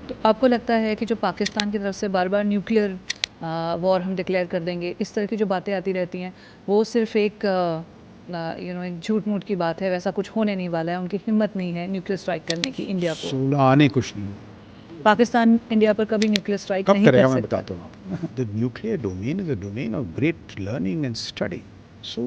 तो आपको लगता है कि जो पाकिस्तान की तरफ से बार-बार न्यूक्लियर वॉर हम डिक्लेयर कर देंगे, इस तरह की जो बातें आती रहती हैं, वो सिर्फ़ एक एक झूठ-मूठ की बात है, वैसा कुछ होने नहीं वाला है, उनकी हिम्मत नहीं है न्यूक्लियर स्ट्राइक करने की इंडिया को। सोलह आने कुछ नहीं। पाकिस्तान इंडिया पर कभी न्यूक्लियर स्ट्राइक कब नहीं कर करेगा मैं सकता। बताता हूँ आपको। The nuclear domain is a domain of great learning and study. So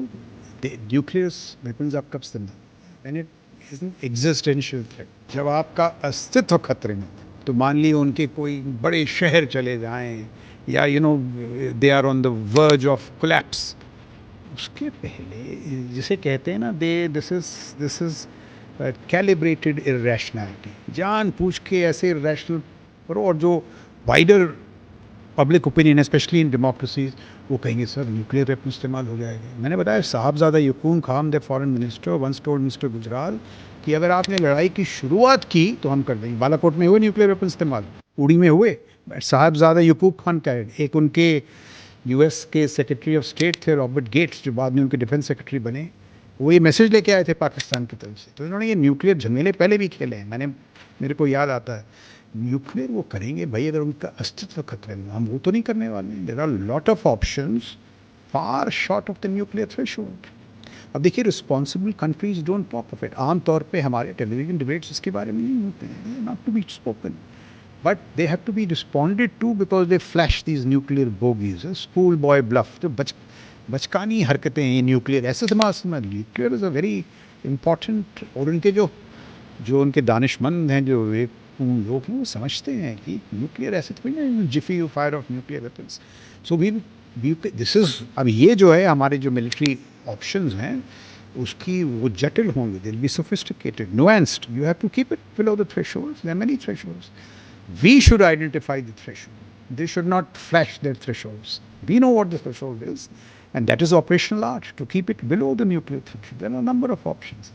the nuclear weapons आप कब इस्तेमाल and it is an existential threat. जब आपका अस्तित्व खतरे में, तो मान ली उनके कोई बड़े शहर चले जाएं या they are on the verge of collapse, उसके पहले जिसे कहते हैं ना, they this is calibrated irrationality, जान पूछ के ऐसे इरेशनल करो। और जो वाइडर पब्लिक ओपिनियन है, स्पेशली इन डेमोक्रेसीज, वो कहेंगे सर न्यूक्लियर वेपन इस्तेमाल हो जाएगा। मैंने बताया Sahabzada Yaqub Khan, the foreign minister, once told mister Gujral कि अगर आपने लड़ाई की शुरुआत की तो हम कर देंगे। बालाकोट में हुए न्यूक्लियर वेपन इस्तेमाल, उड़ी में हुए। साहबजादा यकूब खान का है, एक उनके यूएस के सेक्रेटरी ऑफ स्टेट थे रॉबर्ट गेट्स, जो बाद में उनके डिफेंस सेक्रेटरी बने, वो ये मैसेज लेके आए थे पाकिस्तान की तरफ से। तो इन्होंने ये न्यूक्लियर झमेले पहले भी खेले हैं। मेरे को याद आता है, न्यूक्लियर वो करेंगे भाई अगर उनका अस्तित्व खतरे में, हम वो तो नहीं करने वाले। There are lot of options far short of the nuclear threshold. अब देखिए, responsible countries don't talk of it. आमतौर पे हमारे टेलीविजन डिबेट्स इसके बारे में नहीं होते हैं, not to be spoken, but they have to be responded to because they flash these nuclear bogies, schoolboy bluff। तो बचकानी हरकतें हैं ये न्यूक्लियर, ऐसे दिमाग से मत। Nuclear is a very important. और उनके जो जो उनके दानिशमंद हैं, जो एक लोग हैं, वो समझते हैं कि न्यूक्लियर ऐसे तो नहीं, जिफी you fire off nuclear weapons. So we this is, अब ये जो है हमारे जो मिलिट्री ऑप्शंस हैं, उसकी वो जटिल होंगे, they will be sophisticated, nuanced. You have to keep it below the thresholds, there are many thresholds. We should identify the threshold. They should not flash their thresholds. We know what the threshold is, and that is operational art to keep it below the nuclear threshold. There are a number of options.